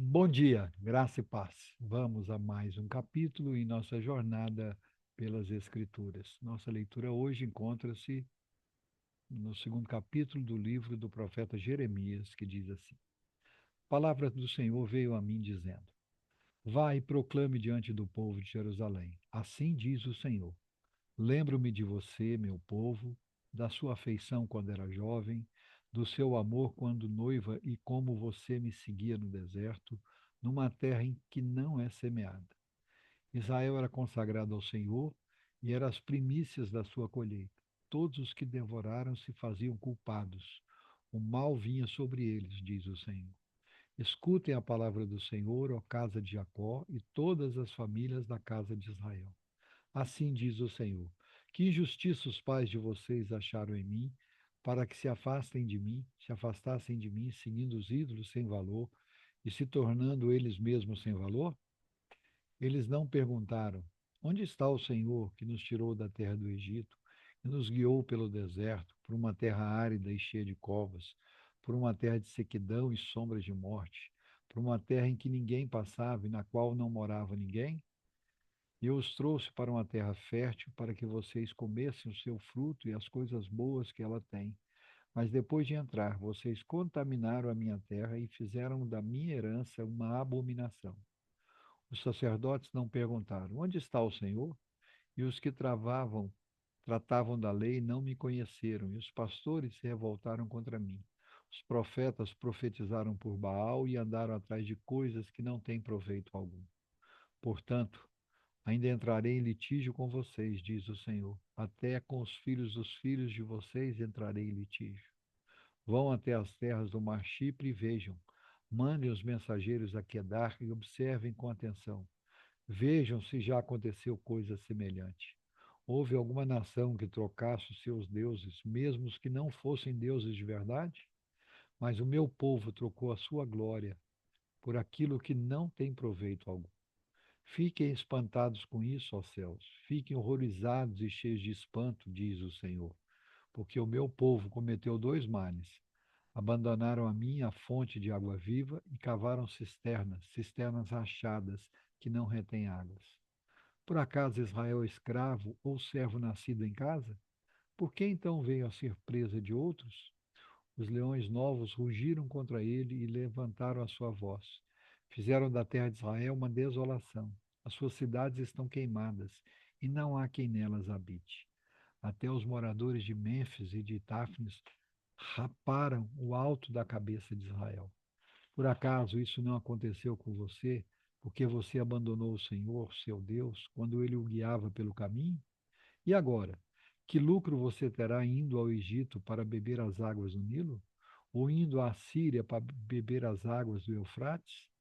Bom dia, graça e paz. Vamos a mais um capítulo em nossa jornada pelas Escrituras. Nossa leitura hoje encontra-se no segundo capítulo do livro do profeta Jeremias, que diz assim: A palavra do Senhor veio a mim dizendo: Vá e proclame diante do povo de Jerusalém. Assim diz o Senhor: Lembro-me de você, meu povo, da sua afeição quando era jovem, do seu amor quando noiva e como você me seguia no deserto, numa terra em que não é semeada. Israel era consagrado ao Senhor e era as primícias da sua colheita. Todos os que devoraram se faziam culpados. O mal vinha sobre eles, diz o Senhor. Escutem a palavra do Senhor, ó casa de Jacó, e todas as famílias da casa de Israel. Assim diz o Senhor: Que injustiça os pais de vocês acharam em mim, para que se afastem de mim, se afastassem de mim, seguindo os ídolos sem valor e se tornando eles mesmos sem valor? Eles não perguntaram: Onde está o Senhor que nos tirou da terra do Egito, que nos guiou pelo deserto, por uma terra árida e cheia de covas, por uma terra de sequidão e sombras de morte, por uma terra em que ninguém passava e na qual não morava ninguém? E eu os trouxe para uma terra fértil, para que vocês comessem o seu fruto e as coisas boas que ela tem. Mas depois de entrar, vocês contaminaram a minha terra e fizeram da minha herança uma abominação. Os sacerdotes não perguntaram: Onde está o Senhor? E os que tratavam da lei não me conheceram, e os pastores se revoltaram contra mim. Os profetas profetizaram por Baal e andaram atrás de coisas que não têm proveito algum. Portanto, ainda entrarei em litígio com vocês, diz o Senhor. Até com os filhos dos filhos de vocês entrarei em litígio. Vão até as terras do mar Chipre e vejam. Mandem os mensageiros a Quedar e observem com atenção. Vejam se já aconteceu coisa semelhante. Houve alguma nação que trocasse os seus deuses, mesmo os que não fossem deuses de verdade? Mas o meu povo trocou a sua glória por aquilo que não tem proveito algum. Fiquem espantados com isso, ó céus. Fiquem horrorizados e cheios de espanto, diz o Senhor, porque o meu povo cometeu dois males. Abandonaram a mim a fonte de água viva e cavaram cisternas, cisternas rachadas que não retêm águas. Por acaso Israel é escravo ou servo nascido em casa? Por que então veio a ser presa de outros? Os leões novos rugiram contra ele e levantaram a sua voz. Fizeram da terra de Israel uma desolação. As suas cidades estão queimadas e não há quem nelas habite. Até os moradores de Mênfis e de Táfnis raparam o alto da cabeça de Israel. Por acaso isso não aconteceu com você, porque você abandonou o Senhor, seu Deus, quando ele o guiava pelo caminho? E agora? Que lucro você terá indo ao Egito para beber as águas do Nilo? Ou indo à Síria para beber as águas do Eufrates?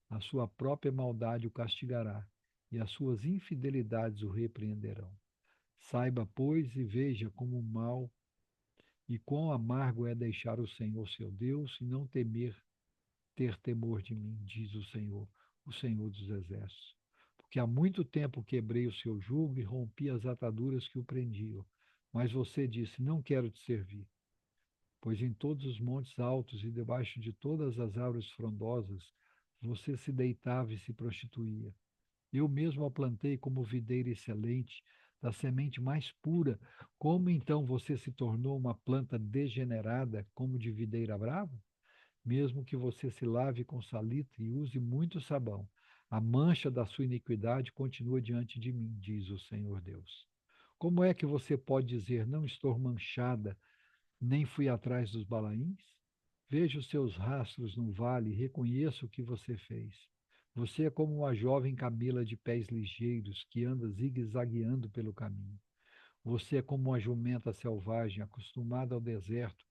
A sua própria maldade o castigará, e as suas infidelidades o repreenderão. Saiba, pois, e veja como mal e quão amargo é deixar o Senhor seu Deus e não ter temor de mim, diz o Senhor dos Exércitos. Porque há muito tempo quebrei o seu jugo e rompi as ataduras que o prendiam. Mas você disse: Não quero te servir. Pois em todos os montes altos e debaixo de todas as árvores frondosas, você se deitava e se prostituía. Eu mesmo a plantei como videira excelente, da semente mais pura. Como então você se tornou uma planta degenerada, como de videira brava? Mesmo que você se lave com salitre e use muito sabão, a mancha da sua iniquidade continua diante de mim, diz o Senhor Deus. Como é que você pode dizer: Não estou manchada, nem fui atrás dos balaíns? Veja os seus rastros no vale e reconheça o que você fez. Você é como uma jovem camela de pés ligeiros que anda zigue-zagueando pelo caminho. Você é como uma jumenta selvagem acostumada ao deserto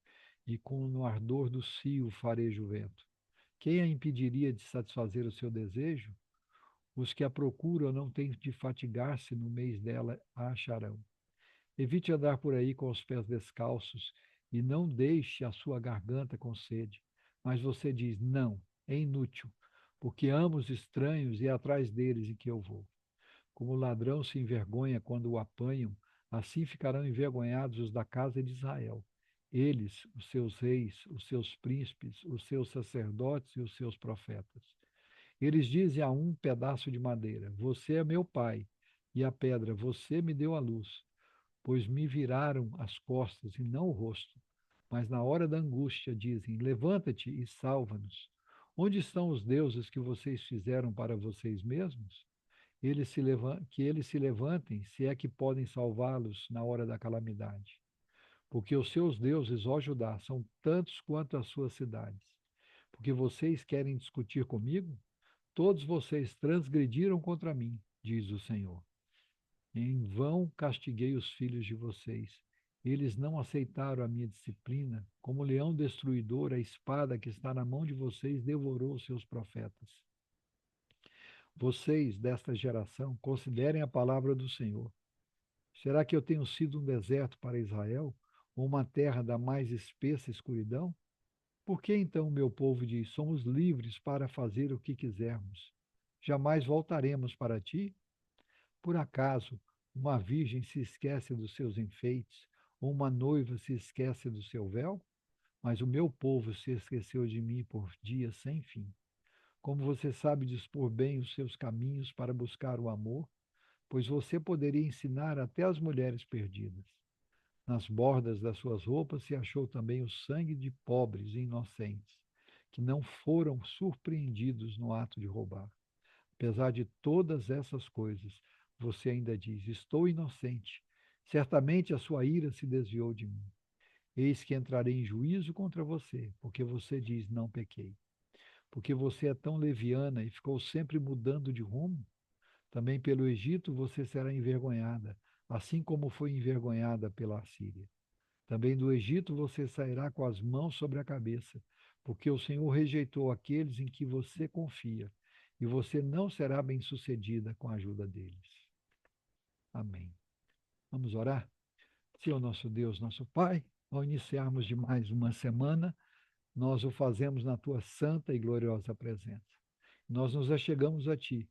e com no ardor do cio fareja o vento. Quem a impediria de satisfazer o seu desejo? Os que a procuram não têm de fatigar-se no mês dela a acharão. Evite andar por aí com os pés descalços e não deixe a sua garganta com sede. Mas você diz: Não, é inútil, porque amo os estranhos e é atrás deles em que eu vou. Como o ladrão se envergonha quando o apanham, assim ficarão envergonhados os da casa de Israel. Eles, os seus reis, os seus príncipes, os seus sacerdotes e os seus profetas. Eles dizem a um pedaço de madeira: Você é meu pai. E a pedra: Você me deu a luz. Pois me viraram as costas e não o rosto. Mas na hora da angústia dizem: Levanta-te e salva-nos. Onde estão os deuses que vocês fizeram para vocês mesmos? Que eles se levantem, se é que podem salvá-los na hora da calamidade. Porque os seus deuses, ó Judá, são tantos quanto as suas cidades. Porque vocês querem discutir comigo? Todos vocês transgrediram contra mim, diz o Senhor. Em vão castiguei os filhos de vocês. Eles não aceitaram a minha disciplina. Como leão destruidor, a espada que está na mão de vocês devorou os seus profetas. Vocês, desta geração, considerem a palavra do Senhor. Será que eu tenho sido um deserto para Israel, ou uma terra da mais espessa escuridão? Por que então o meu povo diz: Somos livres para fazer o que quisermos? Jamais voltaremos para ti? Por acaso uma virgem se esquece dos seus enfeites, ou uma noiva se esquece do seu véu? Mas o meu povo se esqueceu de mim por dias sem fim. Como você sabe dispor bem os seus caminhos para buscar o amor, pois você poderia ensinar até as mulheres perdidas. Nas bordas das suas roupas se achou também o sangue de pobres e inocentes, que não foram surpreendidos no ato de roubar. Apesar de todas essas coisas, você ainda diz: Estou inocente. Certamente a sua ira se desviou de mim. Eis que entrarei em juízo contra você, porque você diz: Não pequei. Porque você é tão leviana e ficou sempre mudando de rumo, também pelo Egito você será envergonhada, assim como foi envergonhada pela Assíria. Também do Egito você sairá com as mãos sobre a cabeça, porque o Senhor rejeitou aqueles em que você confia, e você não será bem-sucedida com a ajuda deles. Amém. Vamos orar? Senhor nosso Deus, nosso Pai, ao iniciarmos de mais uma semana, nós o fazemos na tua santa e gloriosa presença. Nós nos achegamos a ti,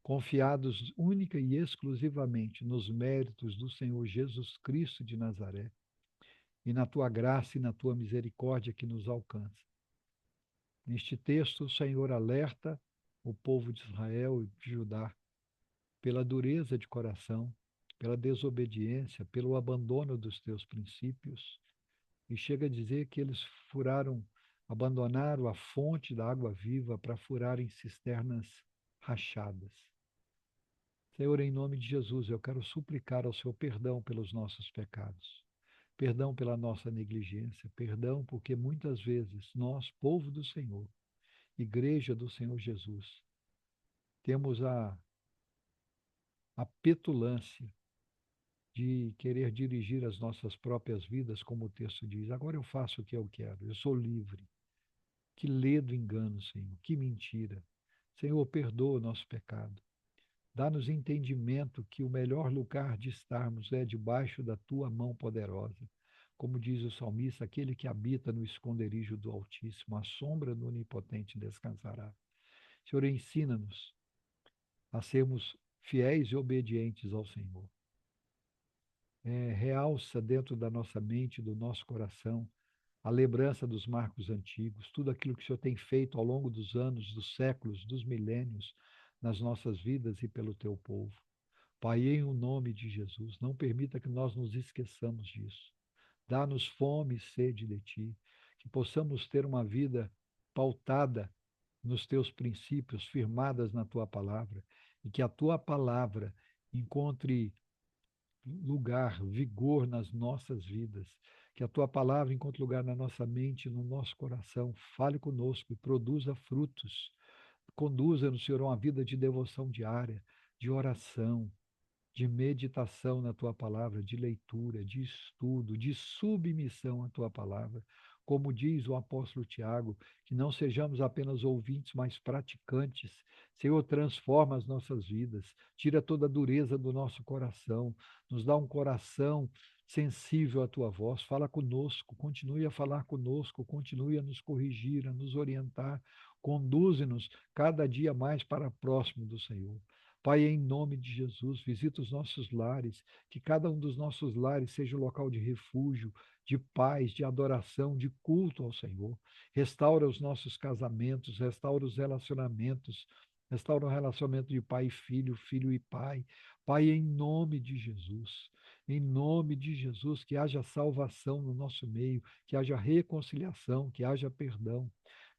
confiados única e exclusivamente nos méritos do Senhor Jesus Cristo de Nazaré e na tua graça e na tua misericórdia que nos alcança. Neste texto, o Senhor alerta o povo de Israel e de Judá pela dureza de coração, pela desobediência, pelo abandono dos teus princípios, e chega a dizer que eles abandonaram a fonte da água viva para furarem cisternas rachadas. Senhor, em nome de Jesus, eu quero suplicar ao Senhor perdão pelos nossos pecados, perdão pela nossa negligência, perdão porque muitas vezes nós, povo do Senhor, igreja do Senhor Jesus, temos a petulância de querer dirigir as nossas próprias vidas, como o texto diz. Agora eu faço o que eu quero, eu sou livre. Que ledo engano, Senhor, que mentira. Senhor, perdoa o nosso pecado. Dá-nos entendimento que o melhor lugar de estarmos é debaixo da tua mão poderosa. Como diz o salmista, aquele que habita no esconderijo do Altíssimo, a sombra do Onipotente descansará. Senhor, ensina-nos a sermos fiéis e obedientes ao Senhor. Realça dentro da nossa mente, do nosso coração, a lembrança dos marcos antigos, tudo aquilo que o Senhor tem feito ao longo dos anos, dos séculos, dos milênios, nas nossas vidas e pelo teu povo. Pai, em o nome de Jesus, não permita que nós nos esqueçamos disso. Dá-nos fome e sede de ti, que possamos ter uma vida pautada nos teus princípios, firmadas na tua palavra, e que a tua palavra encontre lugar, vigor nas nossas vidas. Que a tua palavra encontre lugar na nossa mente, no nosso coração. Fale conosco e produza frutos. Conduza-nos, Senhor, a uma vida de devoção diária, de oração, de meditação na tua palavra, de leitura, de estudo, de submissão à tua palavra. Como diz o apóstolo Tiago, que não sejamos apenas ouvintes, mas praticantes. Senhor, transforma as nossas vidas, tira toda a dureza do nosso coração, nos dá um coração sensível à tua voz. Fala conosco, continue a falar conosco, continue a nos corrigir, a nos orientar, conduze-nos cada dia mais para próximo do Senhor. Pai, em nome de Jesus, visita os nossos lares, que cada um dos nossos lares seja um local de refúgio, de paz, de adoração, de culto ao Senhor. Restaura os nossos casamentos, restaura os relacionamentos, restaura o relacionamento de pai e filho, filho e pai. Pai, em nome de Jesus, em nome de Jesus, que haja salvação no nosso meio, que haja reconciliação, que haja perdão.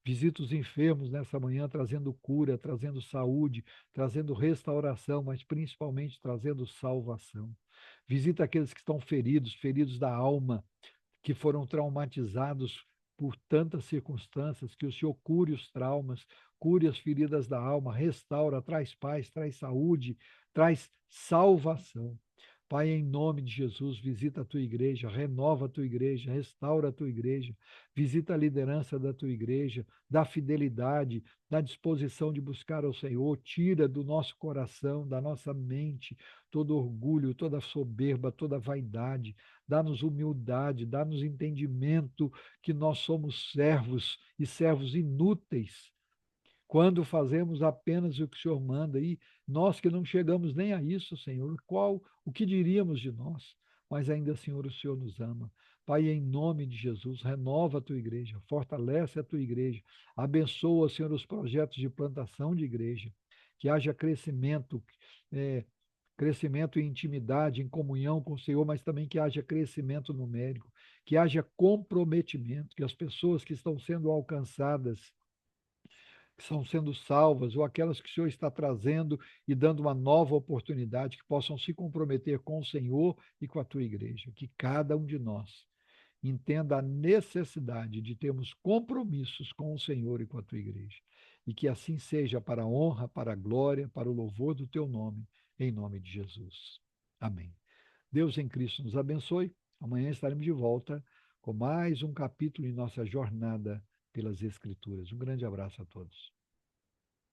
Visita os enfermos nessa manhã, trazendo cura, trazendo saúde, trazendo restauração, mas principalmente trazendo salvação. Visita aqueles que estão feridos, feridos da alma, que foram traumatizados por tantas circunstâncias, que o Senhor cure os traumas, cure as feridas da alma, restaura, traz paz, traz saúde, traz salvação. Pai, em nome de Jesus, visita a tua igreja, renova a tua igreja, restaura a tua igreja, visita a liderança da tua igreja, dá fidelidade, dá disposição de buscar ao Senhor, tira do nosso coração, da nossa mente, todo orgulho, toda soberba, toda vaidade, dá-nos humildade, dá-nos entendimento que nós somos servos e servos inúteis quando fazemos apenas o que o Senhor manda, e nós que não chegamos nem a isso, Senhor, o que diríamos de nós? Mas ainda, Senhor, o Senhor nos ama. Pai, em nome de Jesus, renova a tua igreja, fortalece a tua igreja, abençoa, Senhor, os projetos de plantação de igreja, que haja crescimento, é, crescimento em intimidade, em comunhão com o Senhor, mas também que haja crescimento numérico, que haja comprometimento, que as pessoas que estão sendo alcançadas, que estão sendo salvas, ou aquelas que o Senhor está trazendo e dando uma nova oportunidade, que possam se comprometer com o Senhor e com a tua igreja. Que cada um de nós entenda a necessidade de termos compromissos com o Senhor e com a tua igreja. E que assim seja para a honra, para a glória, para o louvor do teu nome, em nome de Jesus. Amém. Deus em Cristo nos abençoe. Amanhã estaremos de volta com mais um capítulo em nossa jornada pelas Escrituras. Um grande abraço a todos.